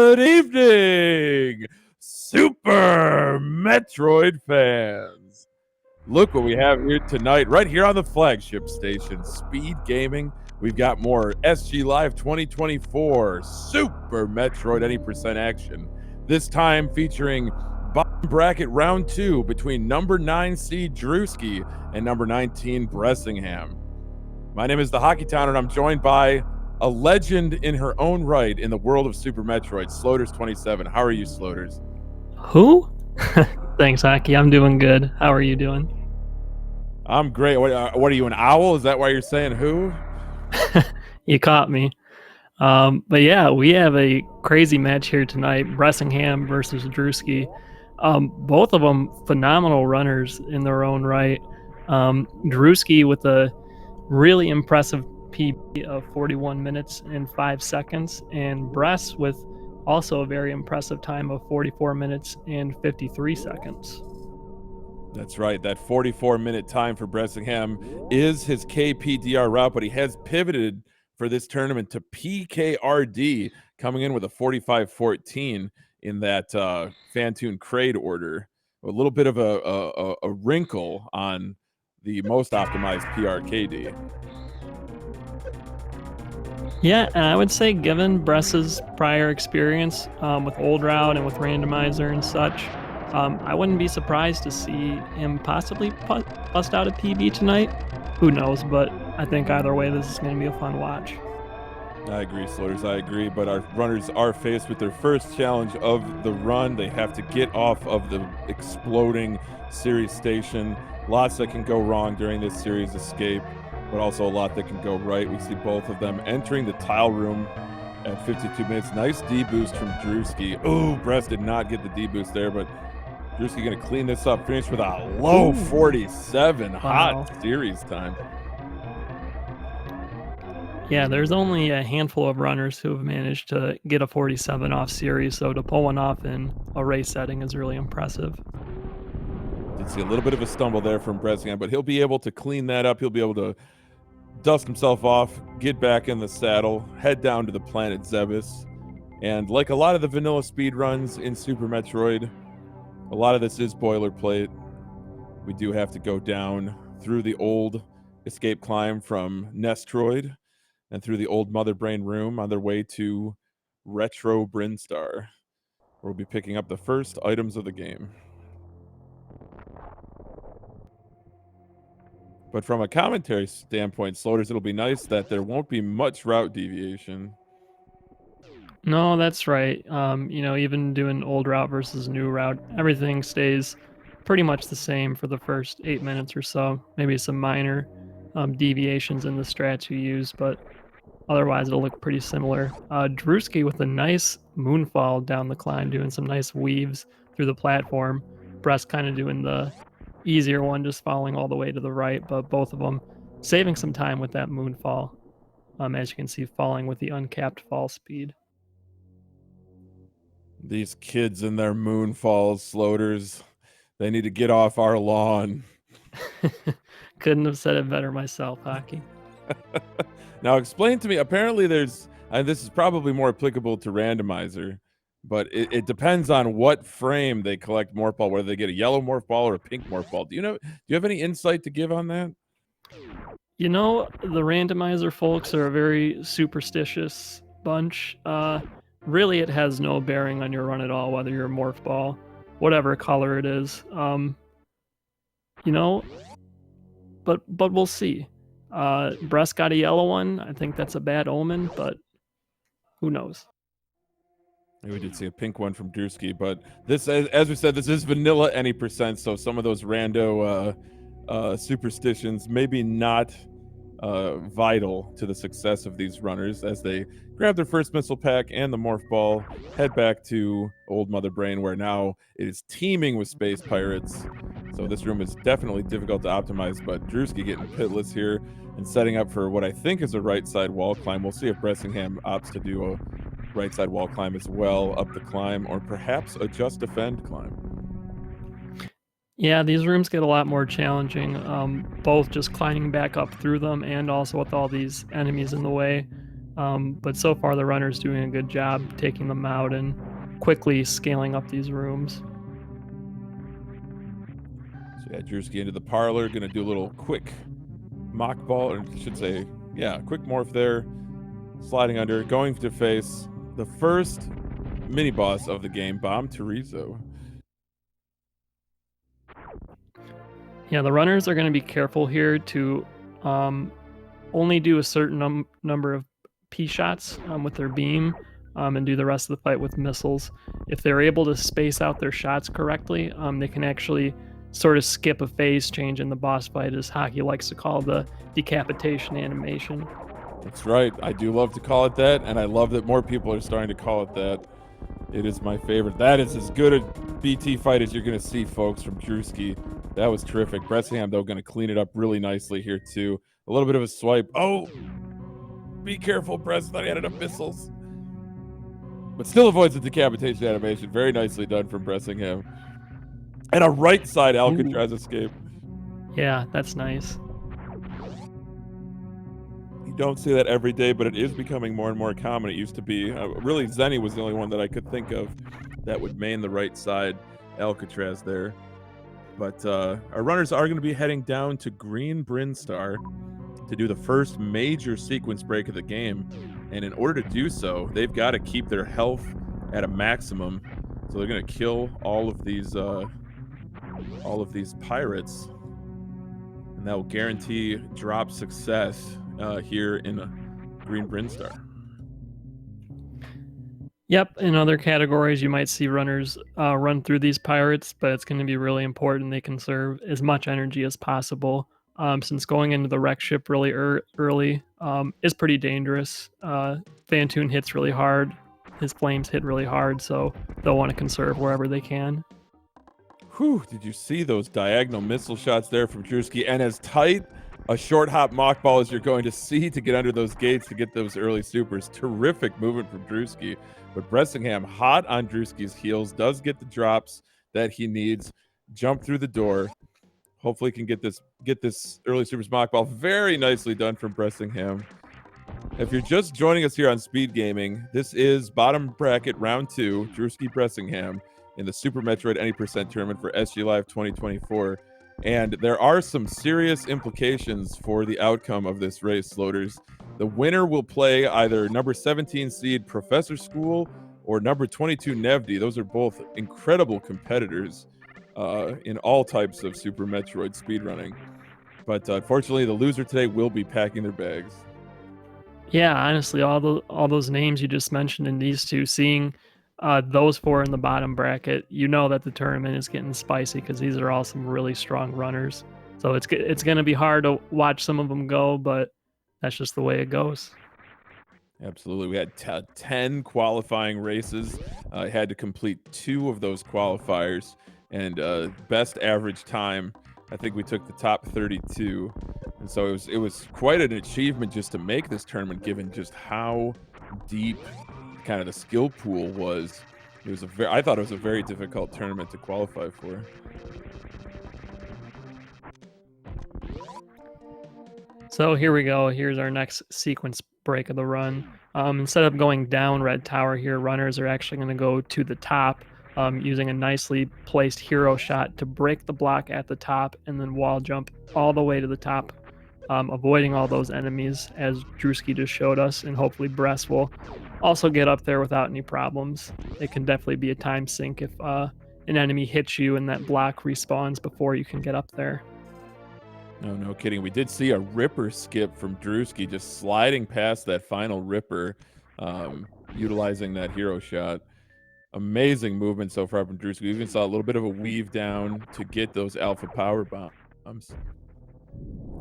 Good evening, Super Metroid fans. Look what we have here tonight, right here on the flagship station, Speedgaming. We've got more SG Live 2024 Super Metroid Any Percent action. This time featuring bottom bracket round 2 between number 9 seed Drewski and number 19 Bressingham. My name is the Hockey Town, and I'm joined by a legend in her own right in the world of Super Metroid, Sloters27. How are you, Sloters? Who? Thanks, Hockey. I'm doing good. How are you doing? I'm great. What are you, an owl? Is that why you're saying who? You caught me. But yeah, we have a crazy match here tonight. Bressingham versus Drewski. Both of them phenomenal runners in their own right. Drewski with a really impressive PB of 41 minutes and 5 seconds, and Bress with also a very impressive time of 44 minutes and 53 seconds. That's right. That 44-minute time for Bressingham is his KPDR route, but he has pivoted for this tournament to PKRD, coming in with a 45-14 in that Fantune Crate order. A little bit of a wrinkle on the most optimized PRKD. Yeah, and I would say given Bress's prior experience with Old Route and with Randomizer and such, I wouldn't be surprised to see him possibly bust out a PB tonight. Who knows, but I think either way this is going to be a fun watch. I agree, Sloters, I agree, but our runners are faced with their first challenge of the run. They have to get off of the exploding series station. Lots that can go wrong during this series escape, but also a lot that can go right. We see both of them entering the tile room at 52 minutes. Nice D-boost from Drewski. Oh, Bress did not get the D-boost there, but Drewski going to clean this up, finish with a low 47. Wow. Hot series time. Yeah, there's only a handful of runners who have managed to get a 47 off series, so to pull one off in a race setting is really impressive. Did see a little bit of a stumble there from Bressingham, but he'll be able to clean that up. He'll be able to dust himself off, get back in the saddle, head down to the planet Zebus. And like a lot of the vanilla speed runs in Super Metroid, a lot of this is boilerplate. We do have to go down through the old escape climb from Nestroid and through the old Mother Brain room on their way to Retro Brinstar, where we'll be picking up the first items of the game. But from a commentary standpoint, Sloters, it'll be nice that there won't be much route deviation. No, that's right. Even doing old route versus new route, everything stays pretty much the same for the first 8 minutes or so. Maybe some minor deviations in the strats you use, but otherwise it'll look pretty similar. Drewski with a nice moonfall down the climb, doing some nice weaves through the platform. Bress kind of doing the easier one, just falling all the way to the right, but both of them saving some time with that moonfall. As you can see, falling with the uncapped fall speed. These kids and their moonfalls, Sloters, they need to get off our lawn. Couldn't have said it better myself, Hockey. Now explain to me, apparently there's, and this is probably more applicable to Randomizer, but it depends on what frame they collect morph ball, whether they get a yellow morph ball or a pink morph ball. Do you have any insight to give on that? The Randomizer folks are a very superstitious bunch. Really, it has no bearing on your run at all, whether you're a morph ball, whatever color it is. But we'll see. Bress got a yellow one. I think that's a bad omen, but who knows? We did see a pink one from Drewski, but this, as we said, this is vanilla any percent, so some of those rando superstitions maybe not vital to the success of these runners as they grab their first missile pack and the morph ball, head back to old Mother Brain, where now it is teeming with space pirates. So this room is definitely difficult to optimize, but Drewski getting pitless here and setting up for what I think is a right side wall climb. We'll see if Bressingham opts to do a right side wall climb as well up the climb, or perhaps a just defend climb. Yeah, these rooms get a lot more challenging, both just climbing back up through them and also with all these enemies in the way. But so far the runner's doing a good job taking them out and quickly scaling up these rooms. So yeah, Drewski into the parlor, gonna do a little quick mock ball, or I should say, yeah, quick morph there, sliding under, going to face the first mini boss of the game, Bomb Terizo. Yeah, the runners are going to be careful here to only do a certain number of P shots with their beam and do the rest of the fight with missiles. If they're able to space out their shots correctly, they can actually sort of skip a phase change in the boss fight, as Hockey likes to call the decapitation animation. That's right. I do love to call it that, and I love that more people are starting to call it that. It is my favorite. That is as good a BT fight as you're going to see, folks, from Drewski. That was terrific. Bressingham, though, going to clean it up really nicely here, too. A little bit of a swipe. Oh, be careful, Bress. I thought he had enough missiles. But still avoids the decapitation animation. Very nicely done from Bressingham. And a right side Alcatraz escape. Yeah, that's nice. You don't see that every day, but it is becoming more and more common. It used to be. Really, Zenny was the only one that I could think of that would main the right side Alcatraz there. But our runners are going to be heading down to Green Brinstar to do the first major sequence break of the game. And in order to do so, they've got to keep their health at a maximum. So they're going to kill all of these pirates. And that will guarantee drop success here in Green Brinstar. Yep, in other categories, you might see runners run through these pirates, but it's going to be really important they conserve as much energy as possible, since going into the wreck ship really early is pretty dangerous. Vantoon hits really hard, his flames hit really hard, so they'll want to conserve wherever they can. Whew, did you see those diagonal missile shots there from Drewski? And as tight a short hop mock ball as you're going to see to get under those gates to get those early supers. Terrific movement from Drewski. But Bressingham hot on Drewski's heels, does get the drops that he needs. Jump through the door. Hopefully can get this early supers mock ball. Very nicely done from Bressingham. If you're just joining us here on Speed Gaming, this is bottom bracket round 2, Drewski Bressingham in the Super Metroid Any Percent tournament for SG Live 2024. And there are some serious implications for the outcome of this race, Loaders. The winner will play either number 17 seed Professor School or number 22 Nevdi. Those are both incredible competitors in all types of Super Metroid speedrunning. But unfortunately, the loser today will be packing their bags. Yeah, honestly, all those names you just mentioned in these two, seeing those four in the bottom bracket, you know that the tournament is getting spicy because these are all some really strong runners. So it's going to be hard to watch some of them go, but that's just the way it goes. Absolutely. We had 10 qualifying races. Had to complete 2 of those qualifiers, and best average time, I think we took the top 32. And so it was quite an achievement just to make this tournament, given just how deep kind of the skill pool was. It was I thought it was a very difficult tournament to qualify for. So here we go. Here's our next sequence break of the run. Instead of going down Red Tower here, runners are actually going to go to the top, using a nicely placed hero shot to break the block at the top and then wall jump all the way to the top, avoiding all those enemies, as Drewski just showed us, and hopefully Bress will also get up there without any problems. It can definitely be a time sink if an enemy hits you and that block respawns before you can get up there. No kidding. We did see a ripper skip from Drewski, just sliding past that final ripper, utilizing that hero shot. Amazing movement so far from Drewski. We even saw a little bit of a weave down to get those alpha power bombs.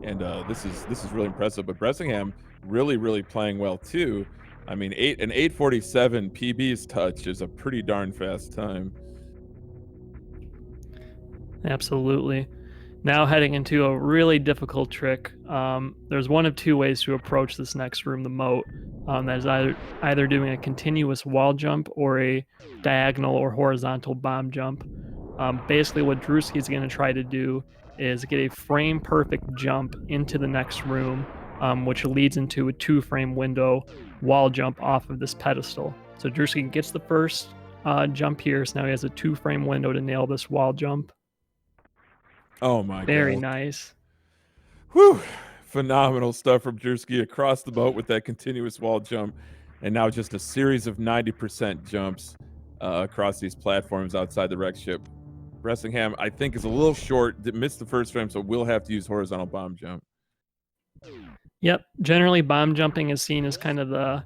And this is really impressive. But Bressingham really playing well too. I mean, an 8:47 PB's touch is a pretty darn fast time. Absolutely. Now heading into a really difficult trick. There's one of 2 ways to approach this next room, the moat. That is either doing a continuous wall jump or a diagonal or horizontal bomb jump. Basically what Drewski is going to try to do is get a frame perfect jump into the next room, which leads into a 2-frame window wall jump off of this pedestal. So Drewski gets the first jump here, so now he has a 2-frame window to nail this wall jump. Oh my god. Very nice. Whew. Phenomenal stuff from Drewski across the boat with that continuous wall jump. And now just a series of 90% jumps across these platforms outside the wreck ship. Bressingham, I think, is a little short. Missed the first frame, so we'll have to use horizontal bomb jump. Yep. Generally, bomb jumping is seen as kind of the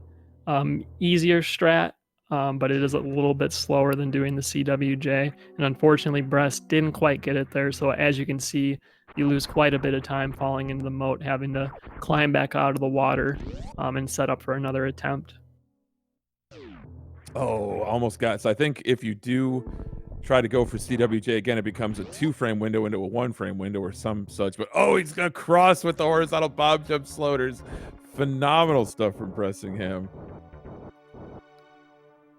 easier strat, but it is a little bit slower than doing the CWJ. And unfortunately, Bress didn't quite get it there. So as you can see, you lose quite a bit of time falling into the moat, having to climb back out of the water and set up for another attempt. Oh, almost got it. So I think if you do try to go for CWJ again, it becomes a 2-frame window into a 1-frame window or some such. But oh, he's gonna cross with the horizontal bomb jump floaters. Phenomenal stuff from Bressingham.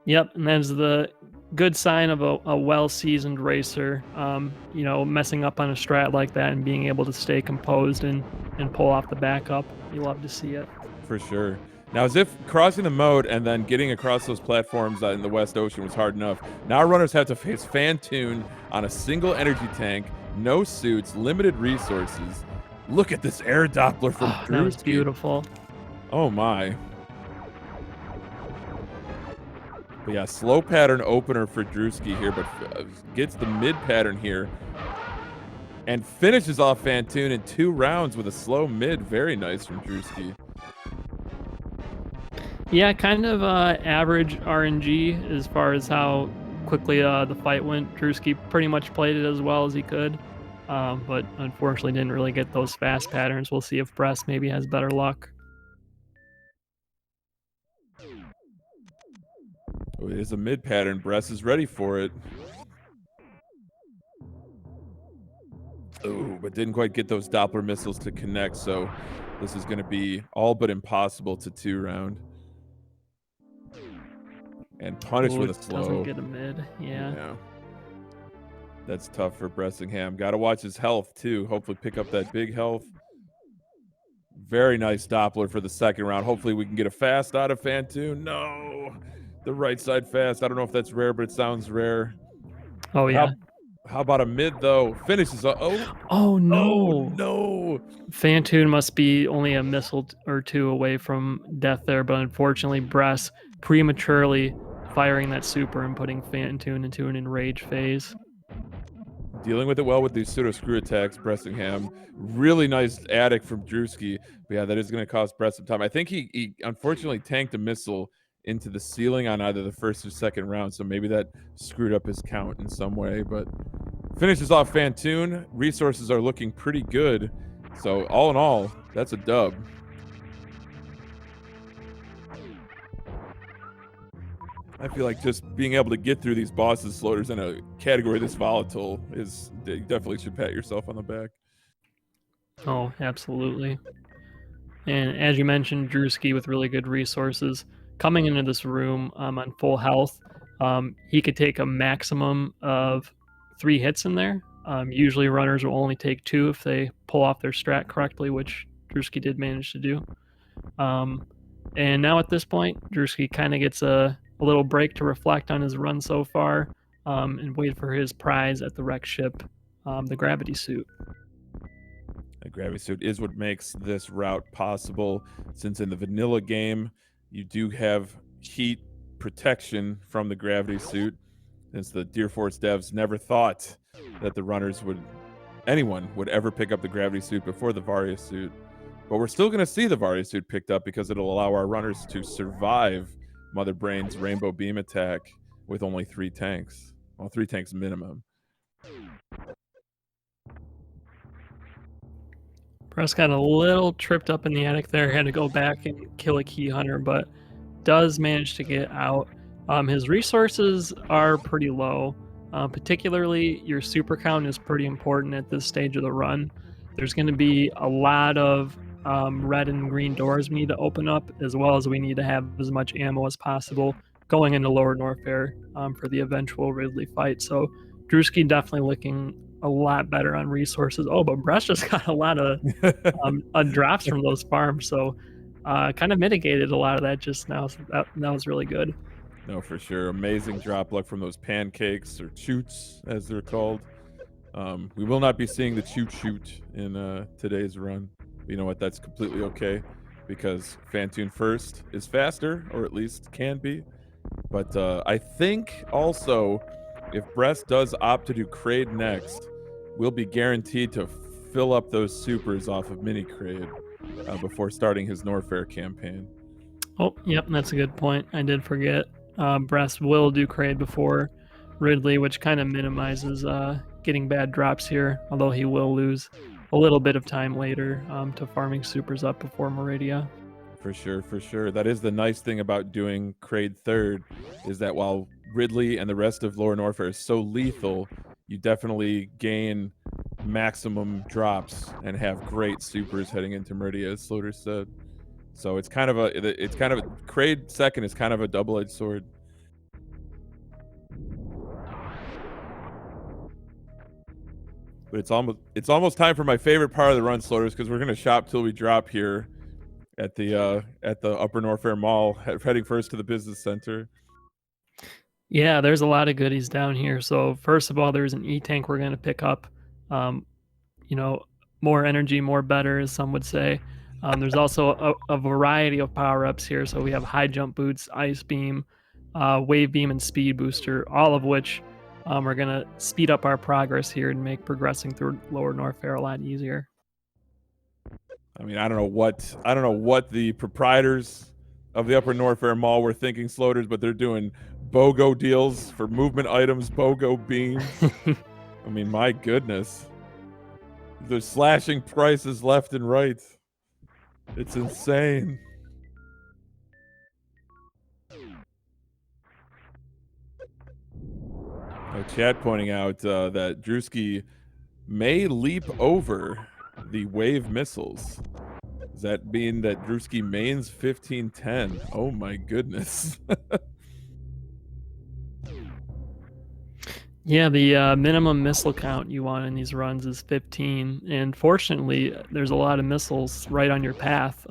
Yep, and that's the good sign of a well-seasoned racer. You know, messing up on a strat like that and being able to stay composed and pull off the backup. You love to see it. For sure. Now, as if crossing the moat and then getting across those platforms in the West Ocean was hard enough, now runners have to face Fantoon on a single energy tank, no suits, limited resources. Look at this air Doppler from Drewski. That was beautiful. Oh my. But yeah, slow pattern opener for Drewski here, but gets the mid pattern here and finishes off Fantoon in 2 rounds with a slow mid. Very nice from Drewski. Yeah, kind of average RNG as far as how quickly the fight went. Drewski pretty much played it as well as he could, but unfortunately didn't really get those fast patterns. We'll see if Bress maybe has better luck. Oh, it is a mid pattern. Bress is ready for it. Oh, but didn't quite get those Doppler missiles to connect, so this is going to be all but impossible to 2-round. And punish with a slow. Doesn't get a mid, yeah. That's tough for Bressingham. Got to watch his health, too. Hopefully pick up that big health. Very nice Doppler for the 2nd round. Hopefully we can get a fast out of Fantoon. No! The right side fast. I don't know if that's rare, but it sounds rare. Oh, yeah. How about a mid, though? Finishes. Oh, no. Oh, no. Fantoon must be only a missile or 2 away from death there, but unfortunately, Bress prematurely firing that super and putting Fantoon into an enrage phase. Dealing with it well with these pseudo screw attacks, Bressingham. Really nice attic from Drewski. But yeah, that is going to cost Bress some time. I think he unfortunately tanked a missile into the ceiling on either the 1st or 2nd round, so maybe that screwed up his count in some way. But finishes off Fantoon. Resources are looking pretty good. So all in all, that's a dub. I feel like just being able to get through these bosses floaters in a category this volatile is, you definitely should pat yourself on the back. Oh, absolutely. And as you mentioned, Drewski with really good resources. Coming into this room on full health, he could take a maximum of 3 hits in there. Usually runners will only take 2 if they pull off their strat correctly, which Drewski did manage to do. And now at this point, Drewski kind of gets a little break to reflect on his run so far and wait for his prize at the wreck ship, the gravity suit. The gravity suit is what makes this route possible, since in the vanilla game, you do have heat protection from the gravity suit, since the Deer Force devs never thought that the runners anyone would ever pick up the gravity suit before the Varia suit. But we're still going to see the Varia suit picked up because it'll allow our runners to survive Mother Brain's Rainbow Beam attack with only 3 tanks. Well, 3 tanks minimum. Bress got a little tripped up in the attic there, had to go back and kill a key hunter, but does manage to get out. His resources are pretty low. Particularly, your super count is pretty important at this stage of the run. There's going to be a lot of red and green doors we need to open up, as well as we need to have as much ammo as possible going into Lower North Air for the eventual Ridley fight. So Drewski definitely looking a lot better on resources. Oh, but Bress just got a lot of drops from those farms. So kind of mitigated a lot of that just now. So that was really good. No, for sure. Amazing drop luck from those pancakes or choots, as they're called. We will not be seeing the choot shoot in today's run. But you know what? That's completely okay because Fantune first is faster, or at least can be. But I think also if Bress does opt to do Kraid next, we'll be guaranteed to fill up those supers off of Mini Kraid before starting his Norfair campaign. Oh, yep, that's a good point. I did forget. Bress will do Kraid before Ridley, which kind of minimizes getting bad drops here, although he will lose a little bit of time later to farming supers up before Meridia. For sure, for sure. That is the nice thing about doing Kraid third, is that while Ridley and the rest of Lower Norfair is so lethal, you definitely gain maximum drops and have great supers heading into Meridia, as Sloter said. So it's kind of a Kraid second is kind of a double-edged sword. But it's almost time for my favorite part of the run, Sloters, because we're gonna shop till we drop here at the Upper Norfair Mall, heading first to the business center. Yeah, there's a lot of goodies down here. So first of all, there's an E-tank we're gonna pick up. You know, more energy, more better, as some would say. There's also a variety of power-ups here. So we have high jump boots, ice beam, wave beam, and speed booster, all of which are gonna speed up our progress here and make progressing through Lower Norfair a lot easier. I mean, I don't know what the proprietors of the Upper Norfair Mall were thinking, Sloters, but they're doing BOGO deals for movement items, BOGO beams. I mean, my goodness. They're slashing prices left and right. It's insane. Chat pointing out that Drewski may leap over the wave missiles. Does that mean that Drewski mains 1510? Oh my goodness. Yeah, the minimum missile count you want in these runs is 15, and fortunately, there's a lot of missiles right on your path,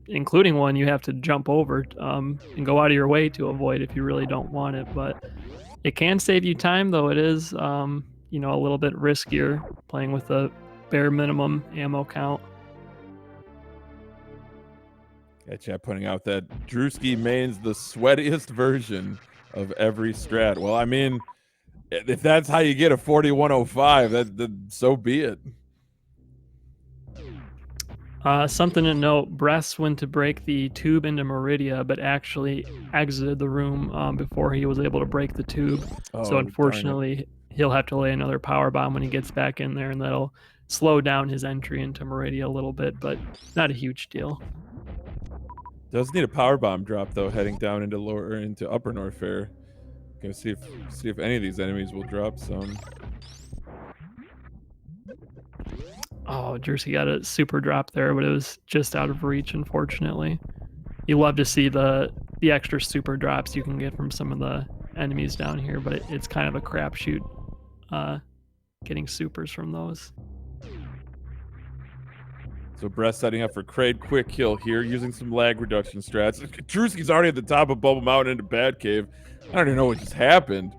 including one you have to jump over and go out of your way to avoid if you really don't want it. But it can save you time, though it is, you know, a little bit riskier playing with a bare minimum ammo count. Yeah, chat pointing out that Drewski mains the sweatiest version of every strat. Well, I mean, if that's how you get a 4105, that so be it. Something to note, Bress went to break the tube into Meridia, but actually exited the room before he was able to break the tube. So unfortunately, he'll have to lay another power bomb when he gets back in there, and that'll slow down his entry into Meridia a little bit, but not a huge deal. Does need a power bomb drop though, heading down into Upper Norfair. Gonna see if any of these enemies will drop some. Oh, Jersey got a super drop there, but it was just out of reach, unfortunately. You love to see the extra super drops you can get from some of the enemies down here, but it's kind of a crapshoot getting supers from those. So Bress setting up for Kraid quick kill here, using some lag reduction strats. Drewski's already at the top of Bubble Mountain into Batcave. I don't even know what just happened.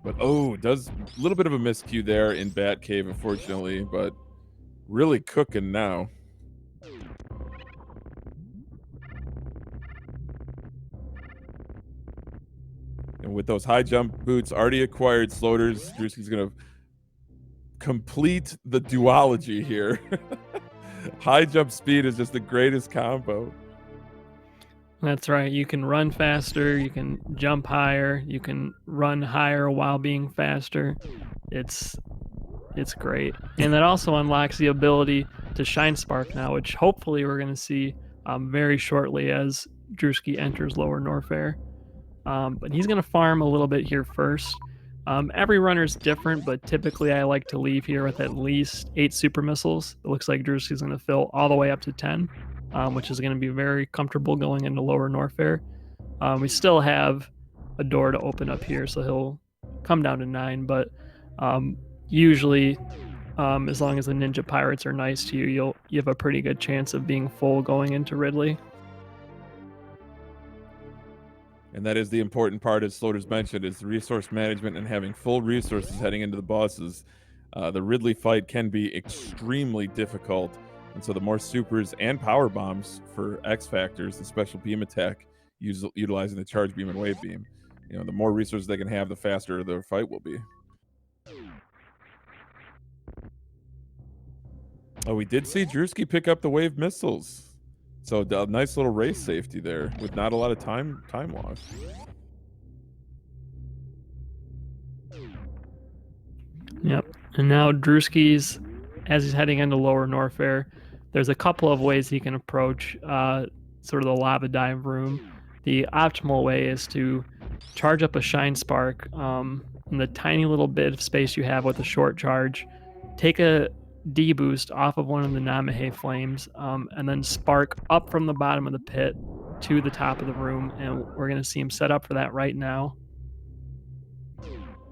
But does a little bit of a miscue there in Batcave, unfortunately, but really cooking now. And with those high jump boots already acquired, Sloters, Drewski's gonna complete the duology here. High jump speed is just the greatest combo. That's right. You can run faster, you can jump higher, you can run higher while being faster. It's great. And that also unlocks the ability to Shine Spark now, which hopefully we're going to see very shortly as Drewski enters Lower Norfair. But he's going to farm a little bit here first. Every runner's different, but typically I like to leave here with at least 8 super missiles. It looks like Drewski's going to fill all the way up to 10, which is going to be very comfortable going into Lower Norfair. We still have a door to open up here, so he'll come down to 9, but usually, as long as the Ninja Pirates are nice to you, you have a pretty good chance of being full going into Ridley. And that is the important part, as Slaughter's mentioned, is resource management and having full resources heading into the bosses. The Ridley fight can be extremely difficult, and so the more supers and power bombs for X Factors, the special beam attack, utilizing the charge beam and wave beam, the more resources they can have, the faster the fight will be. Oh, we did see Drewski pick up the wave missiles. So a nice little race safety there with not a lot of time loss. Yep. And now Drewski's, as he's heading into Lower Norfair, there's a couple of ways he can approach sort of the lava dive room. The optimal way is to charge up a shine spark in the tiny little bit of space you have with a short charge. Take a D boost off of one of the Namahe flames, and then spark up from the bottom of the pit to the top of the room. And we're going to see him set up for that right now.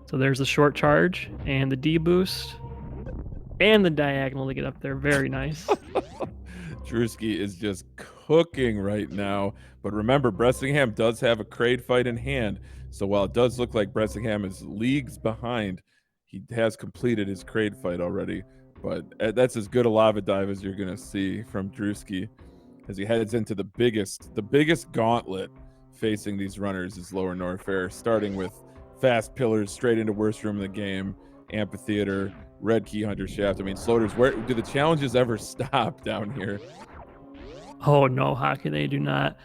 So there's the short charge and the D boost and the diagonal to get up there. Very nice. Drewski is just cooking right now. But remember, Bressingham does have a Kraid fight in hand. So while it does look like Bressingham is leagues behind, he has completed his Kraid fight already. But that's as good a lava dive as you're going to see from Drewski as he heads into the biggest gauntlet facing these runners is Lower Norfair, starting with fast pillars straight into worst room in the game, amphitheater, red key hunter shaft. I mean, Slaughter's, where do the challenges ever stop down here? Oh no, Hockey, they do not.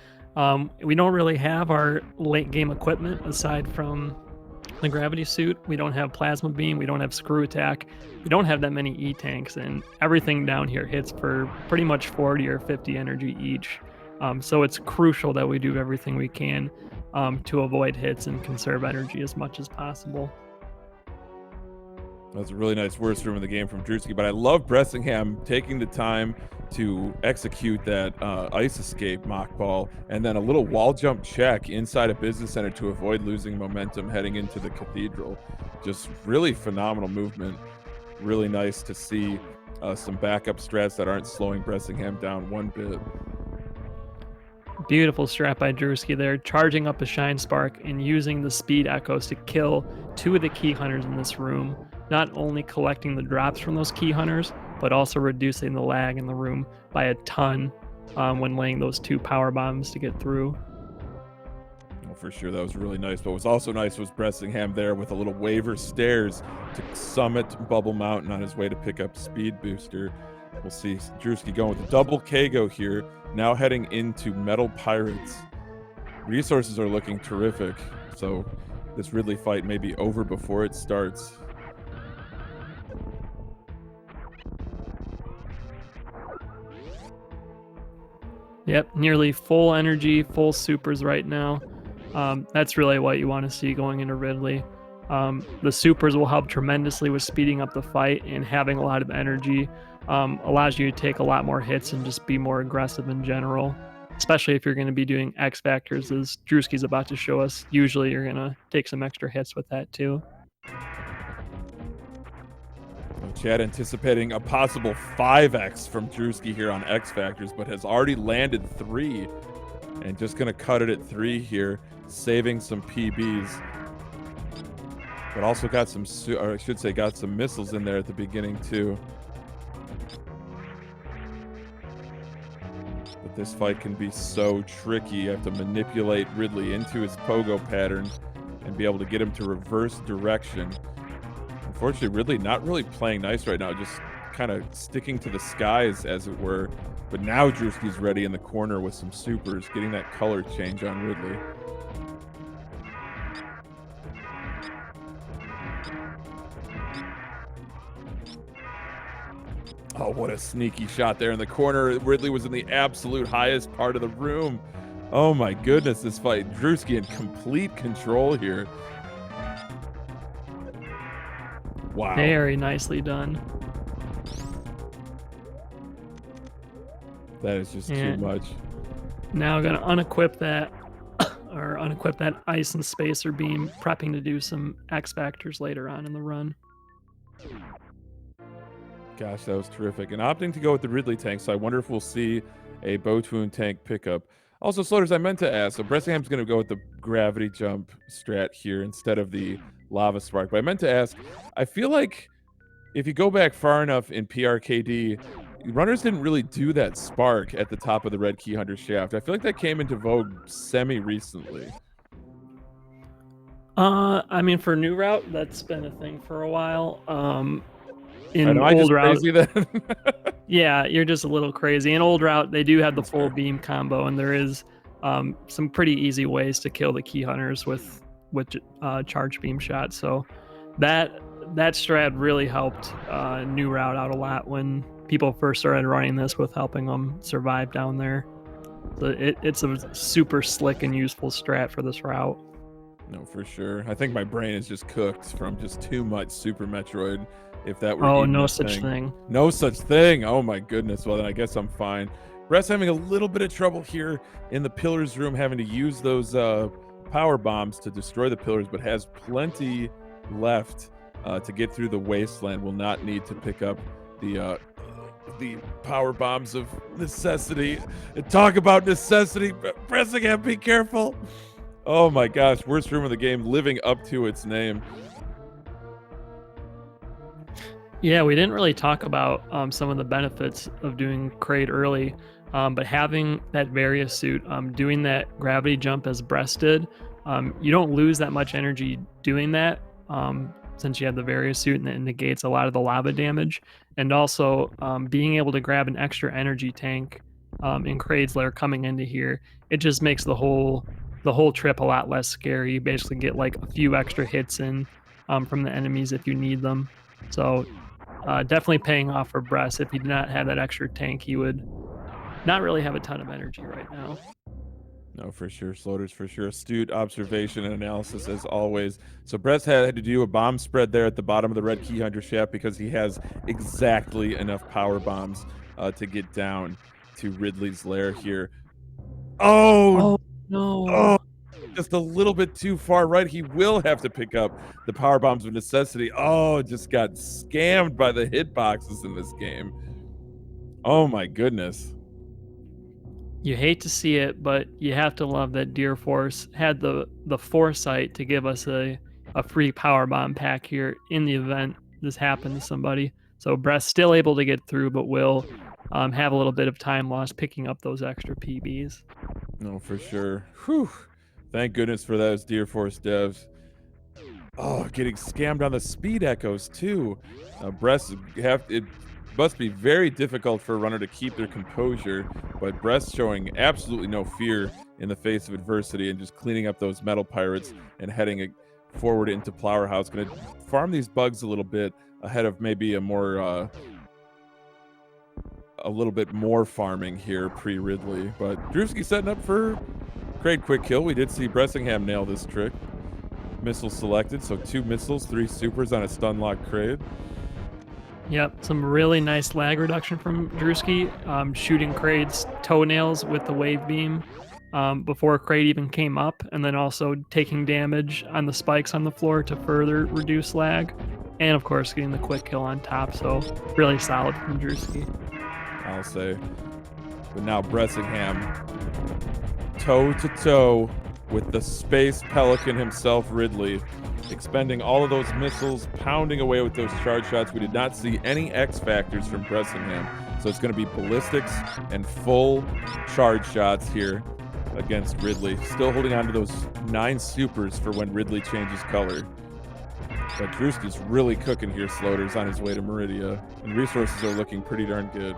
We don't really have our late game equipment aside from the gravity suit. We don't have plasma beam, we don't have screw attack, we don't have that many E-tanks, and everything down here hits for pretty much 40 or 50 energy each. So it's crucial that we do everything we can to avoid hits and conserve energy as much as possible. That's a really nice worst room in the game from Drewski, but I love Bressingham taking the time to execute that ice escape mock ball and then a little wall jump check inside a business center to avoid losing momentum heading into the cathedral. Just really phenomenal movement. Really nice to see some backup strats that aren't slowing Bressingham down one bit. Beautiful strat by Drewski there, charging up a shine spark and using the speed echoes to kill two of the key hunters in this room, not only collecting the drops from those key hunters, but also reducing the lag in the room by a ton when laying those two power bombs to get through. Well, for sure, that was really nice. But what was also nice was Bressingham there with a little waiver stairs to summit Bubble Mountain on his way to pick up Speed Booster. We'll see Drewski going with a double Kago here, now heading into Metal Pirates. Resources are looking terrific, so this Ridley fight may be over before it starts. Yep, nearly full energy, full supers right now. That's really what you want to see going into Ridley. The supers will help tremendously with speeding up the fight, and having a lot of energy allows you to take a lot more hits and just be more aggressive in general, especially if you're going to be doing X Factors, as Drewski's about to show us. Usually you're going to take some extra hits with that too. Chad anticipating a possible 5x from Drewski here on X Factors, but has already landed 3 and just going to cut it at 3 here, saving some PBs. But also got some, or I should say, got some missiles in there at the beginning too. But this fight can be so tricky. You have to manipulate Ridley into his pogo pattern and be able to get him to reverse direction. Unfortunately, Ridley not really playing nice right now, just kind of sticking to the skies, as it were. But now Drewski's ready in the corner with some supers, getting that color change on Ridley. Oh, what a sneaky shot there in the corner. Ridley was in the absolute highest part of the room. Oh my goodness, this fight. Drewski in complete control here. Wow. Very nicely done. That is just too much. Now I'm going to unequip that, or unequip that ice and spacer beam, prepping to do some X Factors later on in the run. Gosh, that was terrific. And opting to go with the Ridley tank, so I wonder if we'll see a Botoon tank pickup. Also, Sloters, I meant to ask. So Bressingham's going to go with the gravity jump strat here instead of the lava spark. But I meant to ask. I feel like if you go back far enough in PRKD, runners didn't really do that spark at the top of the Red Key Hunter shaft. I feel like that came into vogue semi-recently. I mean, for new route, that's been a thing for a while. In I just old route, crazy then. yeah, you're just a little crazy. In old route, they do have the full beam combo, and there is some pretty easy ways to kill the key hunters with charge beam shots. So that strat really helped new route out a lot when people first started running this, with helping them survive down there. So it's a super slick and useful strat for this route. No, for sure. I think my brain is just cooked from just too much Super Metroid. If that were even no a such thing. No such thing. Oh my goodness. Well, then I guess I'm fine. Brett's having a little bit of trouble here in the pillars room, having to use those power bombs to destroy the pillars, but has plenty left to get through the wasteland. Will not need to pick up the power bombs of necessity. And talk about necessity. Bressingham, be careful. Oh my gosh, worst room of the game, living up to its name. Yeah, we didn't really talk about some of the benefits of doing Kraid early, but having that Various suit, doing that gravity jump as Breast did, you don't lose that much energy doing that, since you have the Various suit, and it negates a lot of the lava damage. And also, being able to grab an extra energy tank in Kraid's lair coming into here, it just makes the whole trip a lot less scary. You basically get like a few extra hits in from the enemies if you need them. So definitely paying off for Bress. If he did not have that extra tank, he would not really have a ton of energy right now. No, for sure. Sloters, for sure. Astute observation and analysis as always. So Bress had to do a bomb spread there at the bottom of the Red Key Hunter shaft because he has exactly enough power bombs to get down to Ridley's lair here. Oh no. Oh, just a little bit too far right. He will have to pick up the power bombs of necessity. Oh, just got scammed by the hitboxes in this game. Oh my goodness. You hate to see it, but you have to love that Deer Force had the foresight to give us a free power bomb pack here in the event this happened to somebody. So Brett's still able to get through, but will have a little bit of time lost picking up those extra PBs. No, for sure. Whew. Thank goodness for those Deer Force devs. Oh, getting scammed on the speed echoes too. It must be very difficult for a runner to keep their composure, but Breast showing absolutely no fear in the face of adversity and just cleaning up those metal pirates and heading forward into Flower House. Going to farm these bugs a little bit ahead of maybe a little bit more farming here pre-Ridley. But Drewski setting up for Kraid quick kill. We did see Bressingham nail this trick. Missile selected, so 2 missiles, 3 supers on a stun lock Kraid. Yep, some really nice lag reduction from Drewski, shooting Kraid's toenails with the wave beam before Kraid even came up, and then also taking damage on the spikes on the floor to further reduce lag, and of course getting the quick kill on top. So really solid from Drewski. I'll say. But now Bressingham, toe to toe with the space pelican himself, Ridley, expending all of those missiles, pounding away with those charge shots. We did not see any X factors from Bressingham, so it's going to be ballistics and full charge shots here against Ridley. Still holding on to those 9 supers for when Ridley changes color. But Drewski's really cooking here, Sloters, on his way to Meridia, and resources are looking pretty darn good.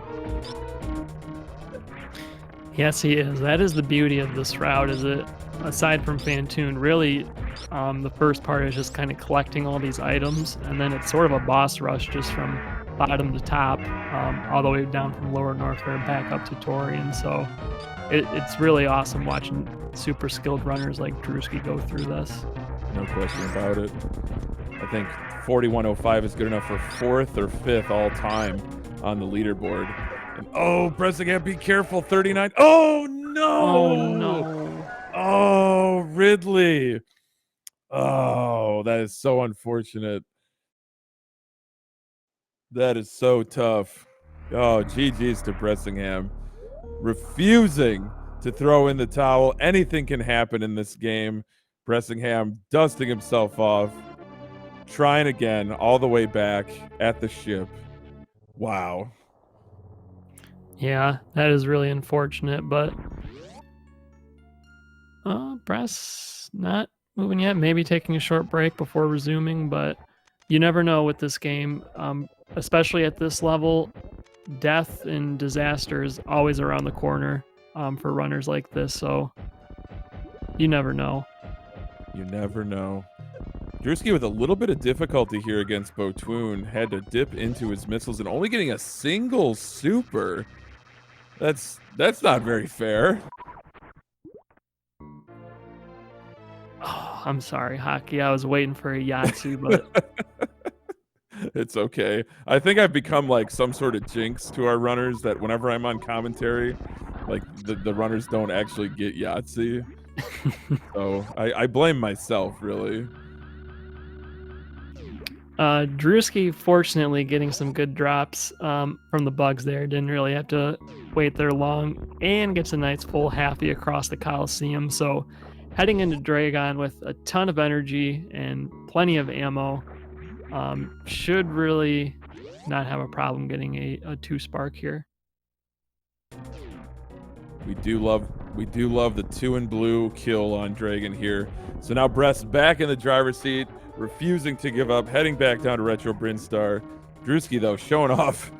Yes, he is. That is the beauty of this route, is it, aside from Fantoon, really the first part is just kind of collecting all these items, and then it's sort of a boss rush just from bottom to top, all the way down from Lower Northfair back up to Torian. So it's really awesome watching super skilled runners like Drewski go through this. No question about it. I think 4105 is good enough for 4th or 5th all time on the leaderboard. And oh, Bressingham, be careful. 39. Oh no! Oh no! Oh, Ridley. Oh, that is so unfortunate. That is so tough. Oh, GG's to Bressingham. Refusing to throw in the towel. Anything can happen in this game. Bressingham dusting himself off, trying again all the way back at the ship. Wow. Yeah, that is really unfortunate, but Bress not moving yet. Maybe taking a short break before resuming, but you never know with this game, especially at this level. Death and disaster is always around the corner for runners like this, so you never know. You never know. Drewski with a little bit of difficulty here against Botwoon had to dip into his missiles and only getting a single super. That's not very fair. Oh, I'm sorry, Hockey. I was waiting for a Yatsu, but It's okay. I think I've become like some sort of jinx to our runners that whenever I'm on commentary, like the runners don't actually get Yahtzee. So I blame myself, really. Drewski fortunately getting some good drops from the bugs there. Didn't really have to wait there long and gets a nice full halfie across the Coliseum. So heading into Dragon with a ton of energy and plenty of ammo, should really not have a problem getting a 2 spark here. We do love the 2 in blue kill on Dragon here. So now Bress back in the driver's seat, refusing to give up, heading back down to Retro Brinstar. Drewski though showing off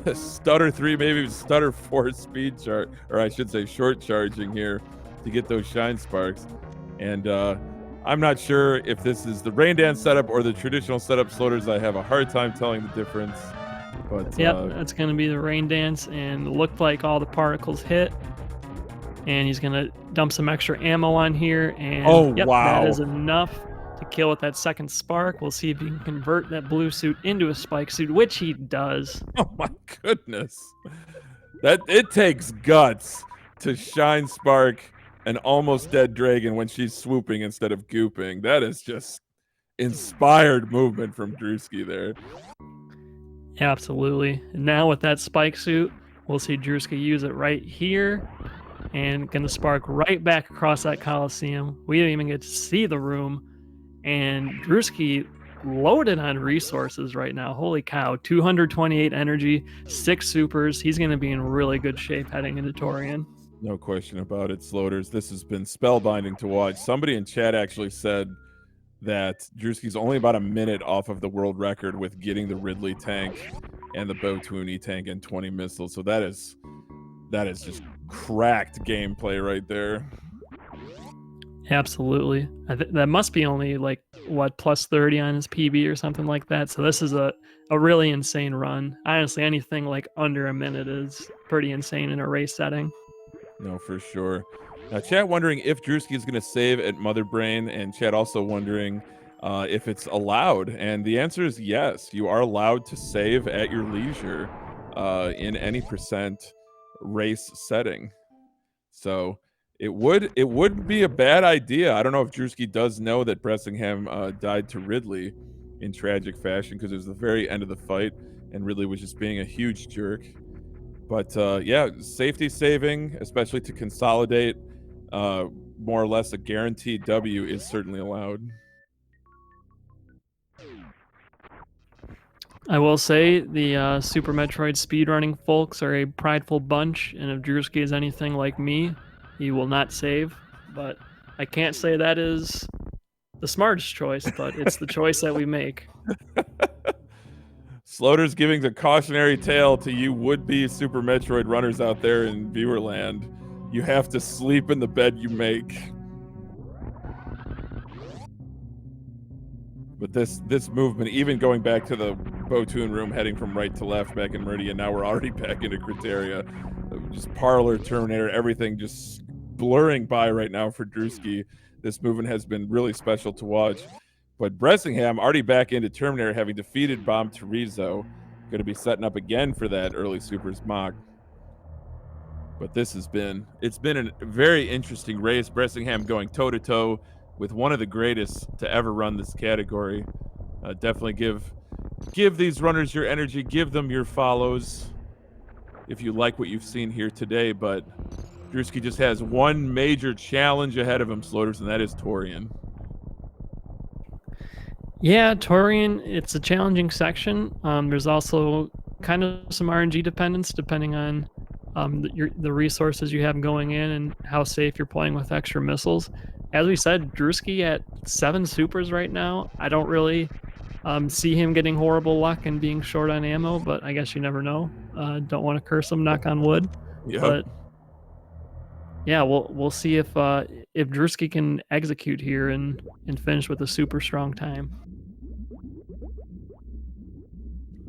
the stutter 3, maybe stutter 4 speed chart, or I should say short charging here to get those shine sparks. And I'm not sure if this is the rain dance setup or the traditional setup Sloters. I have a hard time telling the difference. But yep, that's going to be the rain dance, and looked like all the particles hit. And he's going to dump some extra ammo on here, and yep, wow, that is enough to kill with that second spark. We'll see if he can convert that blue suit into a spike suit, which he does. Oh my goodness. That it takes guts to shine spark an almost dead Dragon when she's swooping instead of gooping. That is just inspired movement from Drewski there. Absolutely. And now with that spike suit, we'll see Drewski use it right here and gonna spark right back across that Coliseum. We didn't even get to see the room. And Drewski loaded on resources right now. Holy cow, 228 energy, 6 supers. He's gonna be in really good shape heading into Torian. No question about it, Sloters. This has been spellbinding to watch. Somebody in chat actually said that Drewski's only about a minute off of the world record with getting the Ridley tank and the Botwoon E-tank and 20 missiles. So that is just cracked gameplay right there. Absolutely. That must be only like what, plus 30 on his PB or something like that. So this is a really insane run. Honestly, anything like under a minute is pretty insane in a race setting. No, for sure. Now, chat wondering if Drewski is going to save at Mother Brain, and chat also wondering if it's allowed. And the answer is yes. You are allowed to save at your leisure in any percent race setting. So it would be a bad idea. I don't know if Drewski does know that Bressingham died to Ridley in tragic fashion, because it was the very end of the fight, and Ridley was just being a huge jerk. But yeah, safety saving, especially to consolidate more or less a guaranteed W, is certainly allowed. I will say the Super Metroid speedrunning folks are a prideful bunch, and if Drewski is anything like me, he will not save. But I can't say that is the smartest choice, but it's the choice that we make. Sloters giving the cautionary tale to you would-be Super Metroid runners out there in viewerland. You have to sleep in the bed you make. But this movement, even going back to the Botwoon room, heading from right to left back in Meridian, now we're already back into Criteria. Just Parlor, Terminator, everything just blurring by right now for Drewski. This movement has been really special to watch. But Bressingham already back into Terminator, having defeated Bomb Terizo. Going to be setting up again for that early Supers mock. But it's been a very interesting race. Bressingham going toe-to-toe with one of the greatest to ever run this category. Definitely give these runners your energy. Give them your follows if you like what you've seen here today. But Drewski just has one major challenge ahead of him, Sloters, and that is Torian. Yeah, Torian, it's a challenging section. There's also kind of some RNG dependence depending on the resources you have going in and how safe you're playing with extra missiles. As we said, Drewski at 7 supers right now. I don't really see him getting horrible luck and being short on ammo, but I guess you never know. Don't want to curse him, knock on wood. Yep. But yeah, we'll see if Drewski can execute here and finish with a super strong time.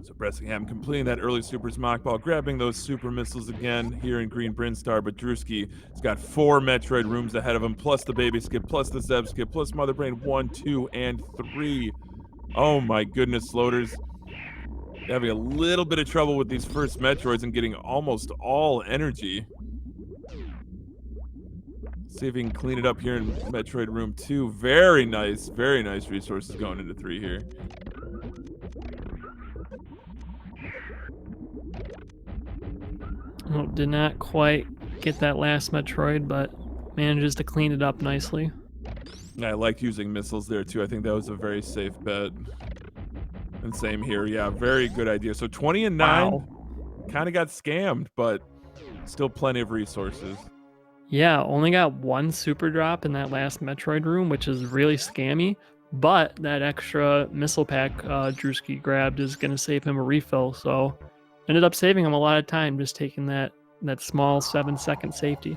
So Bressingham completing that early supers mock ball, grabbing those super missiles again here in Green Brinstar, but Drewski has got 4 Metroid rooms ahead of him, plus the baby skip, plus the Zeb skip, plus Mother Brain 1, 2, and 3. Oh my goodness, Sloters. Having a little bit of trouble with these first Metroids and getting almost all energy. See if he can clean it up here in Metroid Room 2. Very nice resources going into 3 here. Oh, did not quite get that last Metroid, but manages to clean it up nicely. I liked using missiles there too. I think that was a very safe bet. And same here. Yeah, very good idea. So 20 and 9. Wow. Kind of got scammed, but still plenty of resources. Yeah, only got 1 super drop in that last Metroid room, which is really scammy. But that extra missile pack Drewski grabbed is going to save him a refill. So ended up saving him a lot of time just taking that small 7-second safety.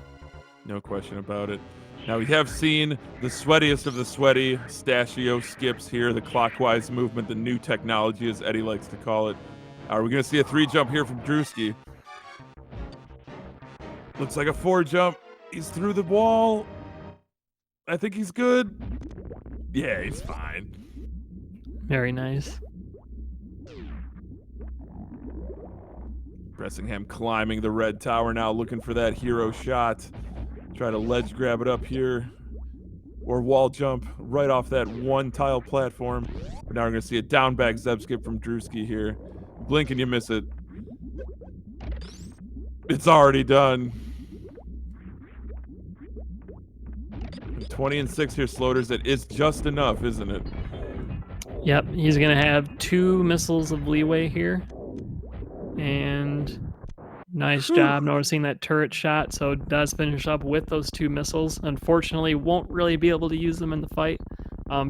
No question about it. Now we have seen the sweatiest of the sweaty Stashio skips here, the clockwise movement, the new technology as Eddie likes to call it. Are we going to see a 3 jump here from Drewski? Looks like a 4 jump. He's through the wall. I think he's good. Yeah, he's fine. Very nice. Bressingham climbing the red tower now, looking for that hero shot. Try to ledge grab it up here. Or wall jump right off that 1 tile platform. But now we're going to see a down back Zeb skip from Drewski here. Blink and you miss it. It's already done. 20 and 6 here, Sloters. That is just enough, isn't it? Yep, he's going to have 2 missiles of leeway here. And nice job noticing that turret shot. So it does finish up with those 2 missiles. Unfortunately, won't really be able to use them in the fight.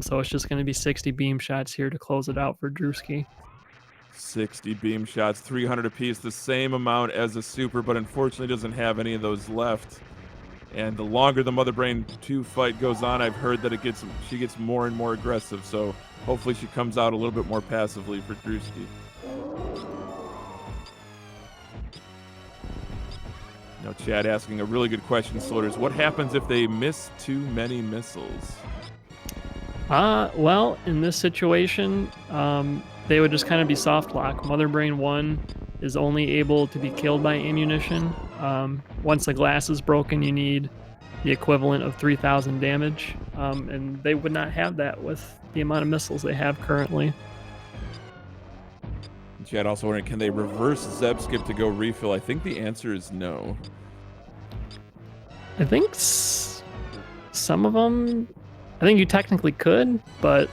So it's just going to be 60 beam shots here to close it out for Drewski. 60 beam shots, 300 apiece, the same amount as a super, but unfortunately doesn't have any of those left. And the longer the Mother Brain 2 fight goes on, I've heard that she gets more and more aggressive. So hopefully she comes out a little bit more passively for Drewski. Now Chad asking a really good question, Sloters. What happens if they miss too many missiles? Well, in this situation, they would just kind of be soft lock. Mother Brain 1 is only able to be killed by ammunition. Once the glass is broken, you need the equivalent of 3,000 damage, and they would not have that with the amount of missiles they have currently. Chad also wondering, can they reverse Zeb skip to go refill? I think the answer is no. I think some of them, I think you technically could, but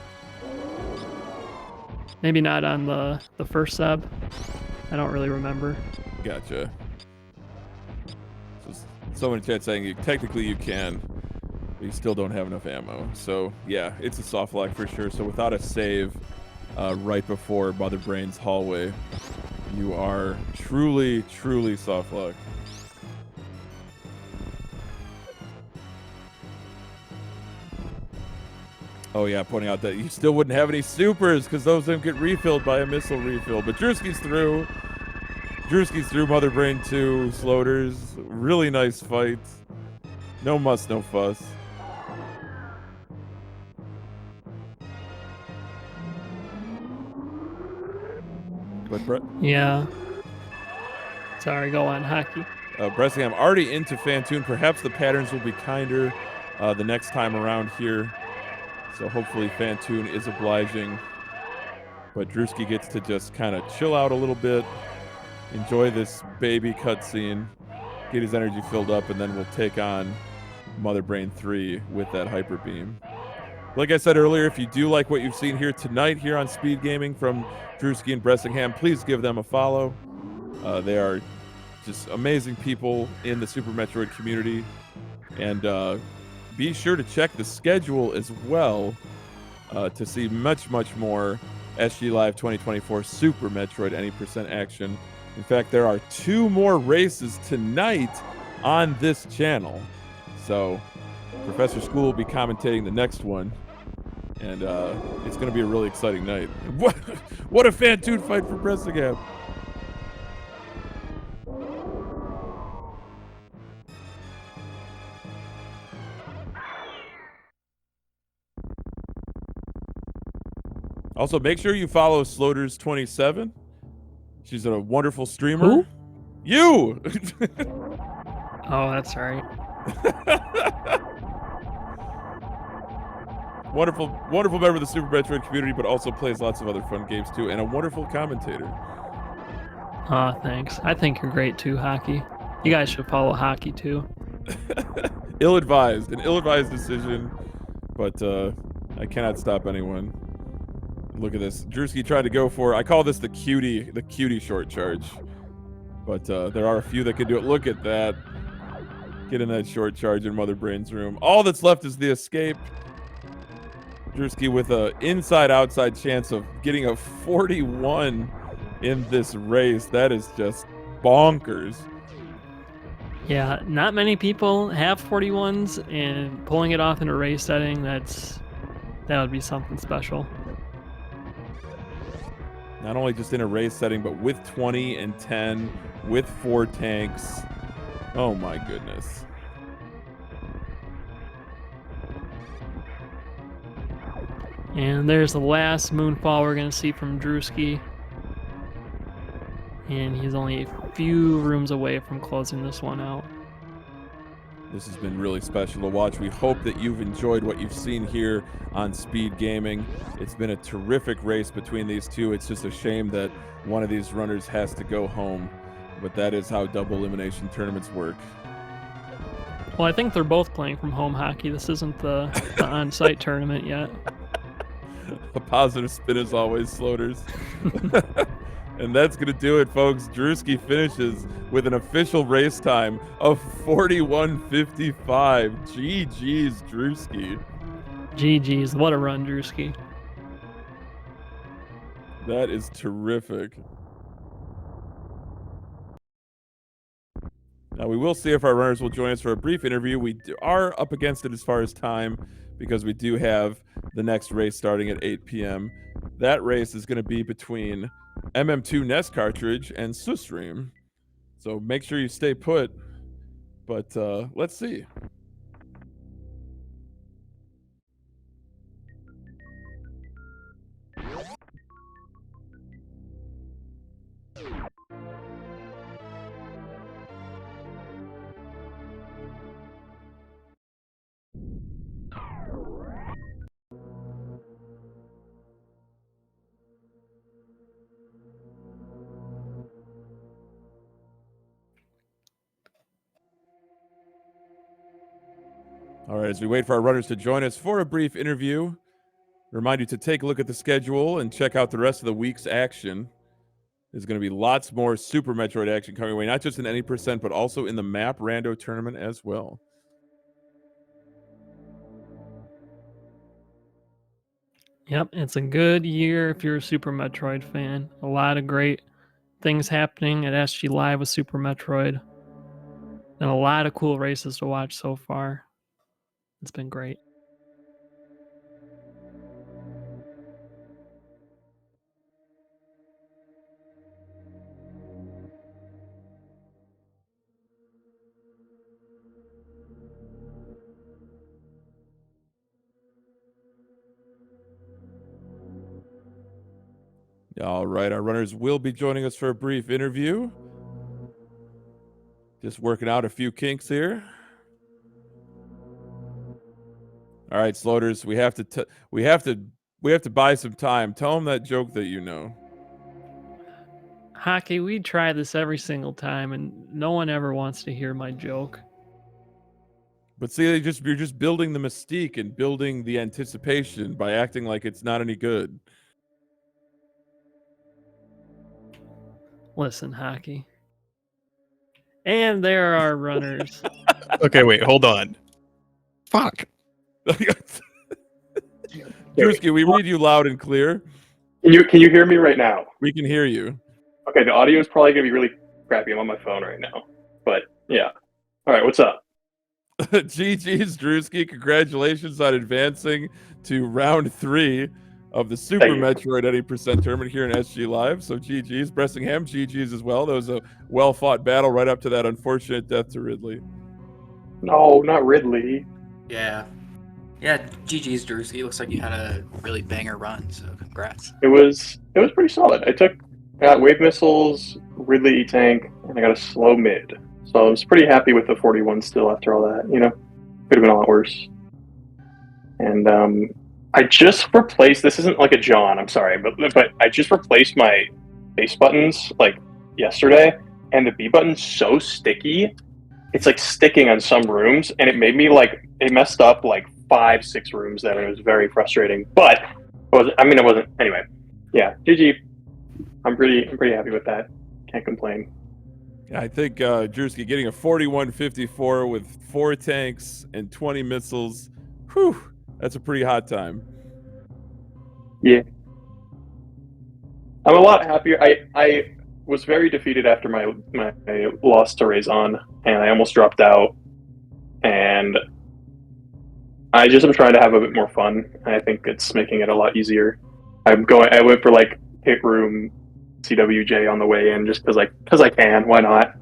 maybe not on the first Zeb. I don't really remember. Gotcha. So someone in chat saying technically you can, but you still don't have enough ammo. So yeah, it's a soft lock for sure. So without a save right before Mother Brain's hallway, you are truly soft locked. Oh yeah, pointing out that you still wouldn't have any supers because those of them get refilled by a missile refill. But Drewski's through. Drewski's through Mother Brain 2, Sloters. Really nice fight. No muss, no fuss. But Yeah. Sorry, go on, hockey. Bressingham already into Fantoon. Perhaps the patterns will be kinder the next time around here. So hopefully Fantoon is obliging. But Drewski gets to just kind of chill out a little bit. Enjoy this baby cutscene. get his energy filled up, and then we'll take on Mother Brain 3 with that Hyper Beam. Like I said earlier, if you do like what you've seen here tonight here on Speedgaming from Drewski and Bressingham, please give them a follow. They are just amazing people in the Super Metroid community. And be sure to check the schedule as well to see much, much more SG Live 2024 Super Metroid Any Percent action. In fact, there are 2 more races tonight on this channel. So Professor School will be commentating the next one. And it's going to be a really exciting night. What a Fantoon fight for Bressingham. Also, make sure you follow Sloters27. She's a wonderful streamer. Who? You! Oh, that's right. Wonderful member of the Super Metroid community, but also plays lots of other fun games too, and a wonderful commentator. Thanks. I think you're great too, Hockey. You guys should follow Hockey too. An ill-advised decision, but I cannot stop anyone. Look at this. Drewski tried to go for, I call this the cutie short charge. But there are a few that can do it. Look at that. Get in that short charge in Mother Brain's room. All that's left is the escape. Drewski with a inside-outside chance of getting a 41 in this race. That is just bonkers. Yeah, not many people have 41s, and pulling it off in a race setting, that would be something special. Not only just in a race setting, but with 20 and 10, with 4 tanks. Oh my goodness. And there's the last moonfall we're going to see from Drewski. And he's only a few rooms away from closing this one out. This has been really special to watch. We hope that you've enjoyed what you've seen here on Speedgaming. It's been a terrific race between these two. It's just a shame that one of these runners has to go home, but that is how double elimination tournaments work. Well, I think they're both playing from home, Hockey. This isn't the on-site tournament yet. A positive spin as always, Sloters. And that's going to do it, folks. Drewski finishes with an official race time of 41:55. GG's, Drewski. GG's. What a run, Drewski. That is terrific. Now, we will see if our runners will join us for a brief interview. We are up against it as far as time because we do have the next race starting at 8 p.m. That race is going to be between MM2 NES cartridge and Susstream. So make sure you stay put. But let's see. All right, as we wait for our runners to join us for a brief interview, remind you to take a look at the schedule and check out the rest of the week's action. There's going to be lots more Super Metroid action coming away, not just in any percent, but also in the Map Rando tournament as well. Yep, it's a good year if you're a Super Metroid fan. A lot of great things happening at SG Live with Super Metroid. And a lot of cool races to watch so far. It's been great. All right, our runners will be joining us for a brief interview. Just working out a few kinks here. All right, Sloters, we have to buy some time. Tell them that joke that you know. Hockey, we try this every single time, and no one ever wants to hear my joke. But see, you're just building the mystique and building the anticipation by acting like it's not any good. Listen, Hockey. And there are runners. Okay, wait, hold on. Fuck. Drewski, we read you loud and clear. Can you hear me right now? We can hear you. Okay, the audio is probably gonna be really crappy. I'm on my phone right now, but yeah. All right, what's up? GG's, Drewski. Congratulations on advancing to round 3 of the Super Metroid Any Percent tournament here in SG Live. So GG's, Bressingham, GG's as well. That was a well-fought battle right up to that unfortunate death to Ridley. No, not Ridley. Yeah. Yeah, GG's, Drewski. Looks like you had a really banger run, so congrats. It was pretty solid. I got wave missiles, Ridley tank, and I got a slow mid. So I was pretty happy with the 41 still after all that. You know, could have been a lot worse. And I just replaced. This isn't like a John. I'm sorry, but I just replaced my base buttons like yesterday, and the B button's so sticky. It's like sticking on some rooms, and it made me like it messed up like 5-6 rooms there, and it was very frustrating. But it wasn't anyway. Yeah, GG. I'm pretty happy with that. Can't complain. I think Drewski getting a 41-54 with 4 tanks and 20 missiles. Whew, that's a pretty hot time. Yeah. I'm a lot happier. I was very defeated after my loss to Raison, and I almost dropped out. And I just am trying to have a bit more fun, and I think it's making it a lot easier. I went for like hit room CWJ on the way in just because I can. Why not?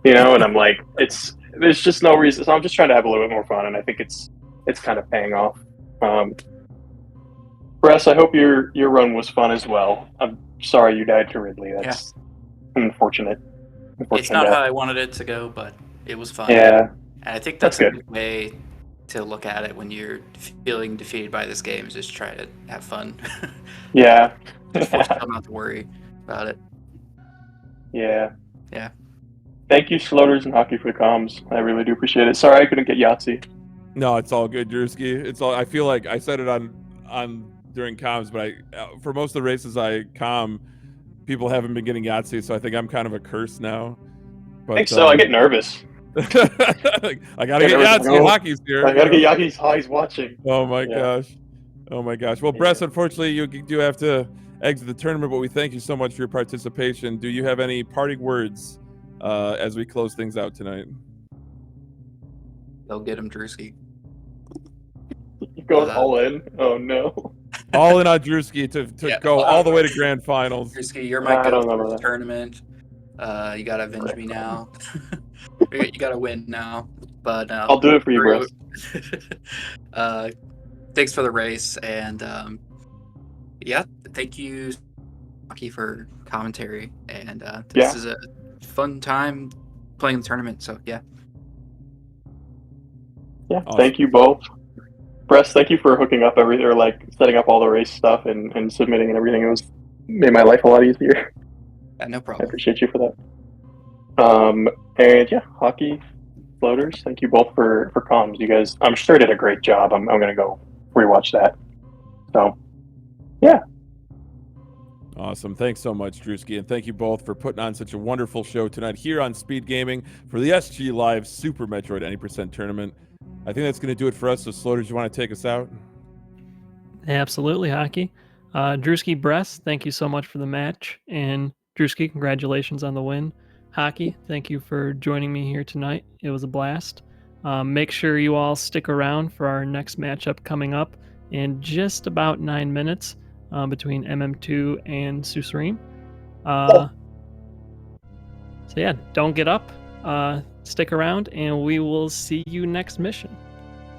You know, and I'm like, there's just no reason. So I'm just trying to have a little bit more fun, and I think it's kind of paying off. Bress, I hope your run was fun as well. I'm sorry you died to Ridley. That's unfortunate. It's not how I wanted it to go, but it was fun. Yeah, and I think that's good. a good way to look at it when you're feeling defeated by this game. Is just try to have fun. Yeah. Just force yourself not to worry about it. Yeah. Yeah. Thank you, Sloters and Hockey, for the comms. I really do appreciate it. Sorry I couldn't get Yahtzee. No, it's all good, Drewski. It's all. I feel like I said it on during comms, but for most of the races I comm, people haven't been getting Yahtzee, so I think I'm kind of a curse now. But, I think so. I get nervous. I gotta get Yahtzee. Hockey's here. I gotta get Yahtzee. He's watching. Oh my gosh. Oh my gosh. Well, Bress, unfortunately, you do have to exit the tournament, but we thank you so much for your participation. Do you have any parting words as we close things out tonight? Go get him, Drewski. You going all in? Oh no. All in on Drewski to go all the way to grand finals. Drewski, you're my go for the tournament. You gotta avenge me now. You gotta win now. But I'll do it for you, bro. Thanks for the race, and thank you, Hockey, for commentary. And this is a fun time playing the tournament. So yeah. Yeah. Awesome. Thank you both. Bress, thank you for hooking up everything, or like setting up all the race stuff and submitting and everything. It made my life a lot easier. Yeah, no problem. I appreciate you for that. And yeah, Hockey, Floaters, thank you both for comms. You guys, I'm sure did a great job. I'm gonna go rewatch that. So, yeah. Awesome. Thanks so much, Drewski, and thank you both for putting on such a wonderful show tonight here on Speedgaming for the SG Live Super Metroid Any Percent tournament. I think that's going to do it for us. So, Sloters, you want to take us out? Absolutely, Hockey. Drewski, Bress, thank you so much for the match. And Drewski, congratulations on the win. Hockey, thank you for joining me here tonight. It was a blast. Make sure you all stick around for our next matchup coming up in just about 9 minutes between MM2 and Susurim. So yeah, don't get up. Stick around, and we will see you next mission.